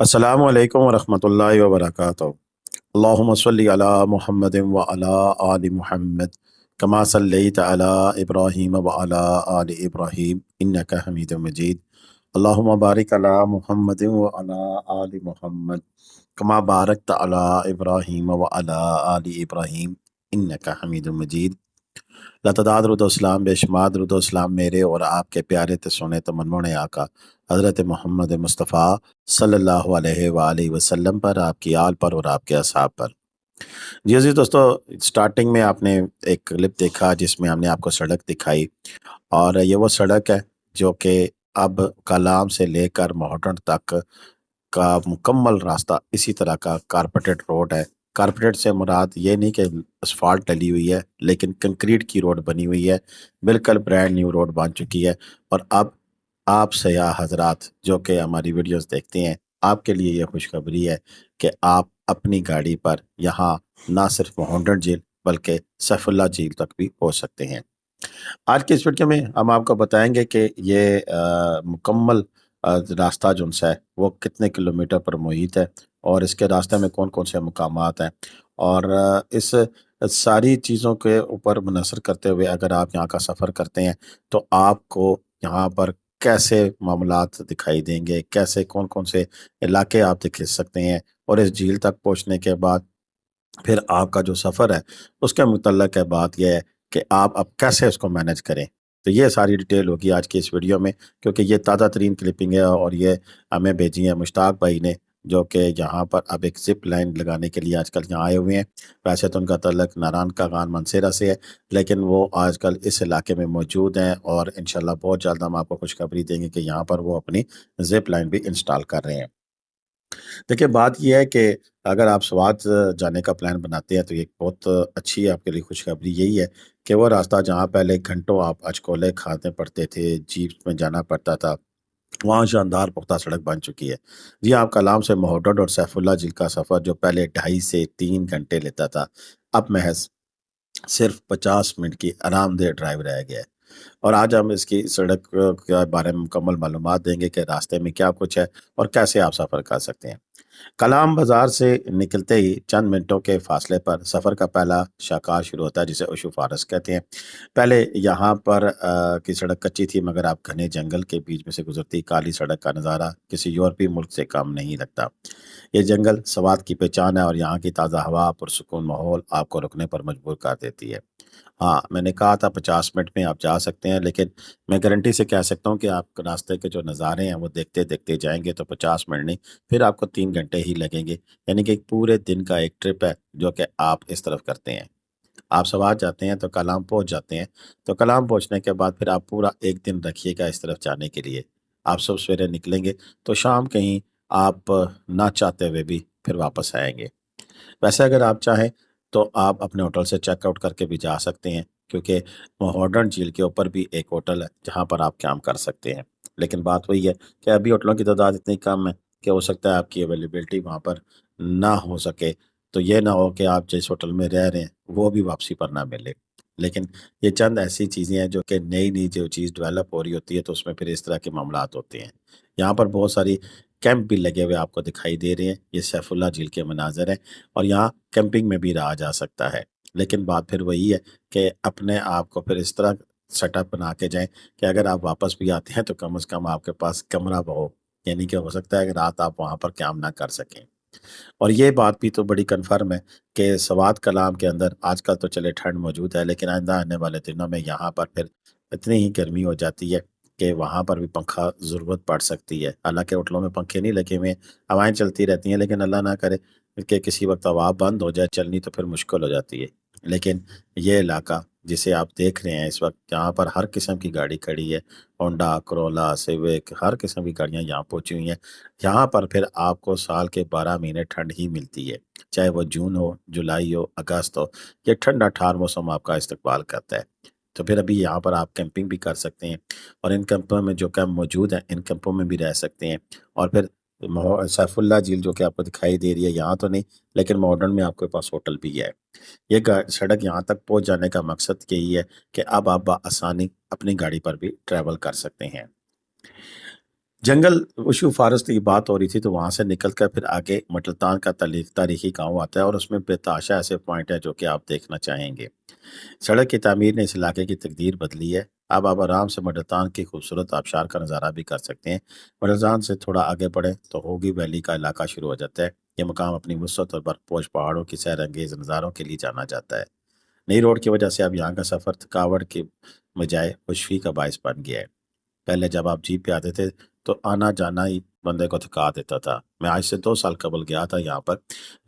अस्सलामु अलैकुम वरहमतुल्लाहि वबरकातुहू। अल्लाहुम्मा सल्लि अला मुहम्मदिन व अला आलि मुहम्मद कमा सल्लैत अला इब्राहीम व अला आलि इब्राहीम इन्नका हमीदुम मजीद। अल्लाहुम्मा बारिक अला मुहम्मदिन व अला आलि मुहम्मद कमा बारकत अला इब्राहीम व अला आलि इब्राहीम इन्नका हमीदुम मजीद। लतदाद रुदोसलाम बेशुमार रुदोसलाम मेरे और आपके प्यारे ते सोने तो मनमोने आका हज़रत मोहम्मद मुस्तफ़ा सल्लल्लाहु अलैहि वसल्लम पर, आपकी आल पर और आपके असहाब पर। जी अजीज दोस्तों, स्टार्टिंग में आपने एक क्लिप देखा जिसमें हमने आपको सड़क दिखाई, और ये वो सड़क है जो कि अब कलाम से लेकर मोहटन तक का मुकम्मल रास्ता इसी तरह का कारपेटेड रोड है। कारपेटेड से मुराद ये नहीं कि असफाल्ट डली हुई है, लेकिन कंक्रीट की रोड बनी हुई है। बिल्कुल ब्रांड न्यू रोड बन चुकी है। और अब आप सयाह हजरात जो कि हमारी वीडियोस देखते हैं, आपके लिए यह खुशखबरी है कि आप अपनी गाड़ी पर यहाँ ना सिर्फ मोहम्मद झील बल्कि सैफुल्ला झील तक भी पहुँच सकते हैं। आज की इस वीडियो में हम आपको बताएंगे कि ये मुकम्मल रास्ता जो है वो कितने किलोमीटर पर मुहित है, और इसके रास्ते में कौन कौन से मकामात हैं, और इस सारी चीज़ों के ऊपर मुनसर करते हुए अगर आप यहाँ का सफ़र करते हैं तो आपको यहाँ पर कैसे मामलात दिखाई देंगे, कैसे कौन कौन से इलाके आप देख सकते हैं, और इस झील तक पहुँचने के बाद फिर आपका जो सफ़र है उसके मुतल्लक है बात यह है कि आप अब कैसे उसको मैनेज करें। तो ये सारी डिटेल होगी आज की इस वीडियो में, क्योंकि ये ताज़ा तरीन क्लिपिंग है और ये हमें भेजी है मुश्ताक भाई ने, जो कि यहाँ पर अब एक ज़िप लाइन लगाने के लिए आजकल यहाँ आए हुए हैं। वैसे तो उनका तल्लक नारायण का गान मनसेरा से है, लेकिन वो आजकल इस इलाके में मौजूद हैं और इंशाल्लाह बहुत जल्द हम आपको खुशखबरी देंगे कि यहाँ पर वो अपनी ज़िप लाइन भी इंस्टॉल कर रहे हैं। देखिए, बात ये है कि अगर आप स्वात जाने का प्लान बनाते हैं तो ये बहुत अच्छी आपके लिए खुशखबरी यही है कि वो रास्ता जहाँ पहले घंटों आप अचकोले खाने पड़ते थे, जीप में जाना पड़ता था, वहाँ शानदार पुख्ता सड़क बन चुकी है। जी, आप कलाम से महोडड और सैफुल्ला झील का सफ़र जो पहले 2.5 से 3 घंटे लेता था, अब महज़ सिर्फ 50 मिनट की आरामदेह ड्राइव रह गया है। और आज हम इसकी सड़क के बारे में मुकम्मल मालूमात देंगे कि रास्ते में क्या कुछ है और कैसे आप सफ़र कर सकते हैं। कलाम बाजार से निकलते ही चंद मिनटों के फासले पर सफ़र का पहला शाहकार शुरू होता है, जिसे उशू फारस कहते हैं। पहले यहाँ पर की सड़क कच्ची थी, मगर अब घने जंगल के बीच में से गुजरती काली सड़क का नज़ारा किसी यूरोपीय मुल्क से कम नहीं लगता। ये जंगल स्वात की पहचान है और यहाँ की ताज़ा हवा पुरसुकून माहौल आपको रुकने पर मजबूर कर देती है। हाँ, मैंने कहा था 50 मिनट में आप जा सकते हैं, लेकिन मैं गारंटी से कह सकता हूँ कि आप रास्ते के जो नज़ारे हैं वो देखते-देखते जाएँगे तो 50 मिनट नहीं, फिर आपको 3 घंटे ही लगेंगे। यानी कि एक पूरे दिन का एक ट्रिप है जो कि आप इस तरफ करते हैं। आप सवात जाते हैं तो कलाम पहुँच जाते हैं, तो कलाम पहुँचने के बाद फिर आप पूरा 1 दिन रखिएगा इस तरफ जाने के लिए। आप सुबह सवेरे निकलेंगे तो शाम कहीं आप ना चाहते हुए भी फिर वापस आएँगे। वैसे अगर आप चाहें तो आप अपने होटल से चेकआउट करके भी जा सकते हैं, क्योंकि महोडन झील के ऊपर भी एक होटल है जहां पर आप कैंप कर सकते हैं। लेकिन बात वही है कि अभी होटलों की तादाद इतनी कम है कि हो सकता है आपकी अवेलेबिलिटी वहां पर ना हो सके। तो ये ना हो कि आप जिस होटल में रह रहे हैं वो भी वापसी पर ना मिले। लेकिन ये चंद ऐसी चीज़ें हैं जो कि नई नई जो चीज़ डेवलप हो रही होती है तो उसमें फिर इस तरह के मामलात होते हैं। यहाँ पर बहुत सारी कैंप भी लगे हुए आपको दिखाई दे रहे हैं। ये सैफुल्ला झील के मनाज़र हैं और यहाँ कैंपिंग में भी रहा जा सकता है। लेकिन बात फिर वही है कि अपने आप को फिर इस तरह सेटअप बना के जाएँ कि अगर आप वापस भी आते हैं तो कम से कम आपके पास कमरा हो। यानी कि हो सकता है कि रात आप वहाँ पर क़याम ना कर सकें। और ये बात भी तो बड़ी कन्फर्म है कि सवात कलाम के अंदर आजकल तो चले ठंड मौजूद है, लेकिन आइंदा आने वाले दिनों में यहाँ पर फिर इतनी ही गर्मी हो जाती है कि वहाँ पर भी पंखा ज़रूरत पड़ सकती है। हालाँकि होटलों में पंखे नहीं लगे हुए हैं, हवाएँ चलती रहती हैं, लेकिन अल्लाह ना करे कि किसी वक़्त हवा बंद हो जाए चलनी तो फिर मुश्किल हो जाती है। लेकिन ये इलाका जिसे आप देख रहे हैं इस वक़्त, यहाँ पर हर किस्म की गाड़ी खड़ी है, होंडा, कोरोला, सिविक, हर किस्म की गाड़ियाँ यहाँ पहुँची हुई हैं। यहाँ पर फिर आपको साल के 12 महीने ठंड ही मिलती है, चाहे वो जून हो, जुलाई हो, अगस्त हो, ये ठंडा ठार मौसम आपका इस्तकबाल करता है। तो फिर अभी यहाँ पर आप कैंपिंग भी कर सकते हैं और इन कैंपों में जो कैंप मौजूद हैं, इन कैंपों में भी रह सकते हैं। और फिर सैफुल्ला झील जो कि आपको दिखाई दे रही है, यहाँ तो नहीं, लेकिन मॉडर्न में आपके पास होटल भी है। ये सड़क यहाँ तक पहुँच जाने का मकसद यही है कि अब आप आसानी अपनी गाड़ी पर भी ट्रैवल कर सकते हैं। جنگل وشو فارست کی بات ہو رہی تھی، تو وہاں سے نکل کر پھر آگے مٹلتان کا تاریخی گاؤں آتا ہے، اور اس میں بتاشا ایسے پوائنٹ ہے جو کہ آپ دیکھنا چاہیں گے۔ سڑک کی تعمیر نے اس علاقے کی تقدیر بدلی ہے۔ اب آپ آرام سے مٹلتان کی خوبصورت آبشار کا نظارہ بھی کر سکتے ہیں۔ مٹلتان سے تھوڑا آگے بڑھیں تو ہوگی ویلی کا علاقہ شروع ہو جاتا ہے۔ یہ مقام اپنی وسعت اور برف پوش پہاڑوں کی سیر انگیز نظاروں کے لیے جانا جاتا ہے۔ نئی روڈ کی وجہ سے اب یہاں کا سفر تھکاوٹ کے بجائے خوشی کا باعث بن گیا ہے۔ پہلے جب آپ جیپ پہ آتے تھے تو آنا جانا ہی بندے کو تھکا دیتا تھا۔ میں آج سے 2 سال قبل گیا تھا یہاں پر،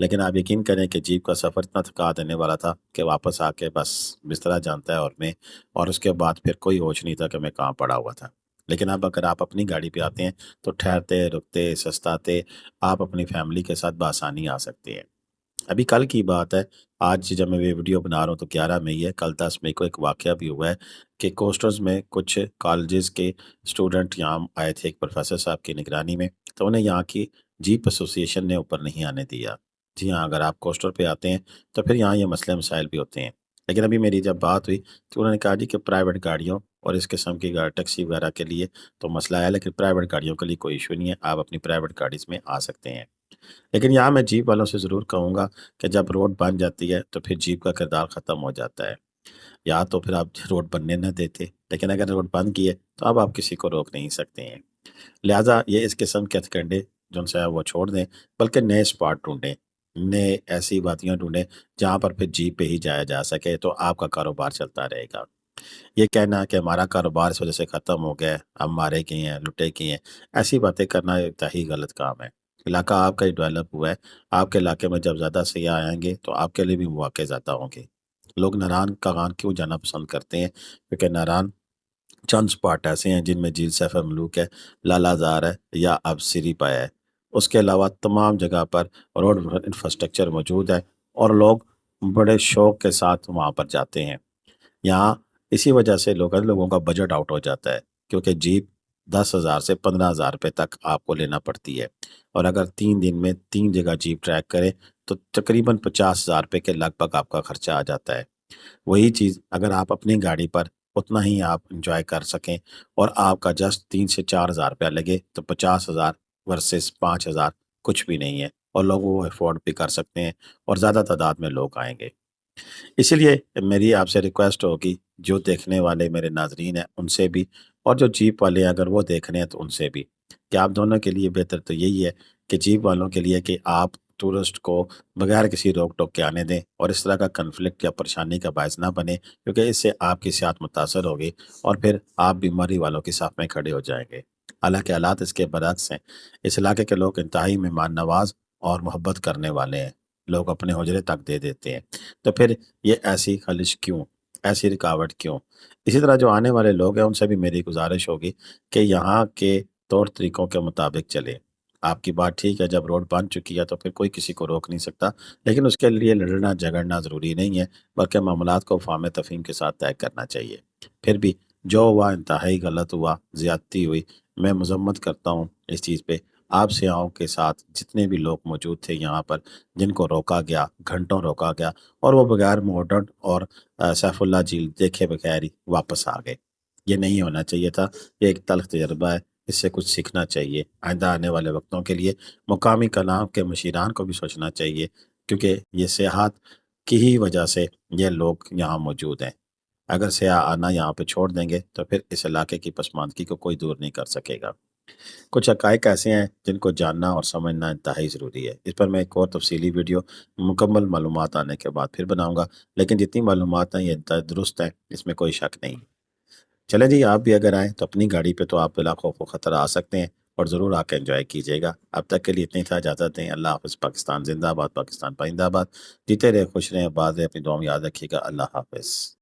لیکن آپ یقین کریں کہ جیپ کا سفر اتنا تھکا دینے والا تھا کہ واپس آ کے بس بسترا جانتا ہے اور اس کے بعد پھر کوئی ہوش نہیں تھا کہ میں کہاں پڑا ہوا تھا۔ لیکن اب اگر آپ اپنی گاڑی پہ آتے ہیں تو ٹھہرتے رکتے سستاتے آپ اپنی فیملی کے ساتھ بآسانی آ سکتے ہیں۔ ابھی کل کی بات ہے، آج جب میں یہ ویڈیو بنا رہا ہوں تو 11 مئی ہے، کل 10 مئی کو ایک واقعہ بھی ہوا ہے کہ کوسٹرز میں کچھ کالجز کے اسٹوڈنٹ یہاں آئے تھے ایک پروفیسر صاحب کی نگرانی میں، تو انہیں یہاں کی جیپ ایسوسی ایشن نے اوپر نہیں آنے دیا۔ جی ہاں، اگر آپ کوسٹر پہ آتے ہیں تو پھر یہاں یہ مسئلے مسائل بھی ہوتے ہیں۔ لیکن ابھی میری جب بات ہوئی تو انہوں نے کہا جی کہ پرائیویٹ گاڑیوں اور اس قسم کی ٹیکسی وغیرہ کے لیے تو مسئلہ ہے، لیکن پرائیویٹ گاڑیوں کے لیے کوئی ایشو نہیں ہے، آپ اپنی پرائیویٹ گاڑیز میں آ سکتے ہیں۔ لیکن یہاں میں جیپ والوں سے ضرور کہوں گا کہ جب روڈ بن جاتی ہے تو پھر جیپ کا کردار ختم ہو جاتا ہے، یا تو پھر آپ روڈ بننے نہ دیتے، لیکن اگر روڈ بند کی ہے تو اب آپ کسی کو روک نہیں سکتے ہیں۔ لہٰذا یہ اس قسم کے ہتھکنڈے جو ان سے ہے وہ چھوڑ دیں، بلکہ نئے اسپاٹ ڈھونڈیں، نئے ایسی وادیاں ڈھونڈیں جہاں پر پھر جیپ پہ ہی جایا جا سکے، تو آپ کا کاروبار چلتا رہے گا۔ یہ کہنا کہ ہمارا کاروبار اس وجہ سے ختم ہو گیا ہے، ہم مارے گئے ہیں، لٹے گئے ہیں، ایسی باتیں کرنا انتہائی غلط کام ہے۔ علاقہ آپ کا ہی ڈیولپ ہوا ہے، آپ کے علاقے میں جب زیادہ سیاح آئیں گے تو آپ کے لیے بھی مواقع زیادہ ہوں گے۔ لوگ ناران کاغان کیوں جانا پسند کرتے ہیں؟ کیونکہ ناران چند اسپاٹ ایسے ہیں جن میں جھیل سیف ملوک ہے، لالا زار ہے، یا اب سری پایا ہے۔ اس کے علاوہ تمام جگہ پر روڈ انفراسٹرکچر موجود ہے، اور لوگ بڑے شوق کے ساتھ وہاں پر جاتے ہیں۔ یہاں اسی وجہ سے لوگوں کا بجٹ آؤٹ ہو جاتا ہے، کیونکہ جیپ 10,000 سے 15,000 روپے تک آپ کو لینا پڑتی ہے، اور اگر 3 دن میں 3 جگہ جیپ ٹریک کرے تو تقریباً 50,000 روپے کے لگ بھگ آپ کا خرچہ آ جاتا ہے۔ وہی چیز اگر آپ اپنی گاڑی پر اتنا ہی آپ انجوائے کر سکیں اور آپ کا جسٹ 3 سے 4 ہزار روپیہ لگے، تو 50,000 ورسز 5,000 کچھ بھی نہیں ہے، اور لوگ وہ افورڈ بھی کر سکتے ہیں، اور زیادہ تعداد میں لوگ آئیں گے۔ اسی لیے میری آپ سے ریکویسٹ ہوگی، جو دیکھنے والے میرے ناظرین ہیں ان سے بھی، اور جو جیپ والے ہیں اگر وہ دیکھ رہے ہیں تو ان سے بھی، کہ آپ دونوں کے لیے بہتر تو یہی ہے کہ جیپ والوں کے لیے کہ آپ ٹورسٹ کو بغیر کسی روک ٹوک کے آنے دیں، اور اس طرح کا کنفلکٹ یا پریشانی کا باعث نہ بنے، کیونکہ اس سے آپ کی صحت متاثر ہوگی اور پھر آپ بیماری والوں کی صف میں کھڑے ہو جائیں گے۔ حالانکہ حالات اس کے برعکس ہیں، اس علاقے کے لوگ انتہائی مہمان نواز اور محبت کرنے والے ہیں، لوگ اپنے حجرے تک دے دیتے ہیں، تو پھر یہ ایسی خلش کیوں، ایسی رکاوٹ کیوں؟ اسی طرح جو آنے والے لوگ ہیں ان سے بھی میری گزارش ہوگی کہ یہاں کے طور طریقوں کے مطابق چلے۔ آپ کی بات ٹھیک ہے، جب روڈ بن چکی ہے تو پھر کوئی کسی کو روک نہیں سکتا، لیکن اس کے لیے لڑنا جھگڑنا ضروری نہیں ہے، بلکہ معاملات کو فہم تفہیم کے ساتھ طے کرنا چاہیے۔ پھر بھی جو ہوا انتہائی غلط ہوا، زیادتی ہوئی، میں مذمت کرتا ہوں اس چیز پہ۔ آپ سیاحوں کے ساتھ جتنے بھی لوگ موجود تھے یہاں پر، جن کو روکا گیا، گھنٹوں روکا گیا، اور وہ بغیر مارٹر اور سیف اللہ جھیل دیکھے بغیر ہی واپس آ گئے، یہ نہیں ہونا چاہیے تھا۔ یہ ایک تلخ تجربہ ہے، اس سے کچھ سیکھنا چاہیے۔ آئندہ آنے والے وقتوں کے لیے مقامی کلام کے مشیران کو بھی سوچنا چاہیے، کیونکہ یہ سیاحت کی ہی وجہ سے یہ لوگ یہاں موجود ہیں۔ اگر سیاح آنا یہاں پہ چھوڑ دیں گے تو پھر اس علاقے کی پسماندگی کو کوئی دور نہیں کر سکے گا۔ کچھ حقائق ایسے ہیں جن کو جاننا اور سمجھنا انتہائی ضروری ہے۔ اس پر میں ایک اور تفصیلی ویڈیو مکمل معلومات آنے کے بعد پھر بناؤں گا، لیکن جتنی معلومات ہیں یہ درست ہیں، اس میں کوئی شک نہیں۔ چلیں جی، آپ بھی اگر آئیں تو اپنی گاڑی پہ تو آپ بلا خوف و خطر آ سکتے ہیں، اور ضرور آ کے انجوائے کیجیے گا۔ اب تک کے لیے اتنی تھا، اجازت دیں۔ اللہ حافظ۔ پاکستان زندہ باد، پاکستان پائندہ باد۔ جیتے رہے، خوش رہیں، آباد رہیں، اپنی دعا میں یاد رکھیے گا۔ اللہ حافظ۔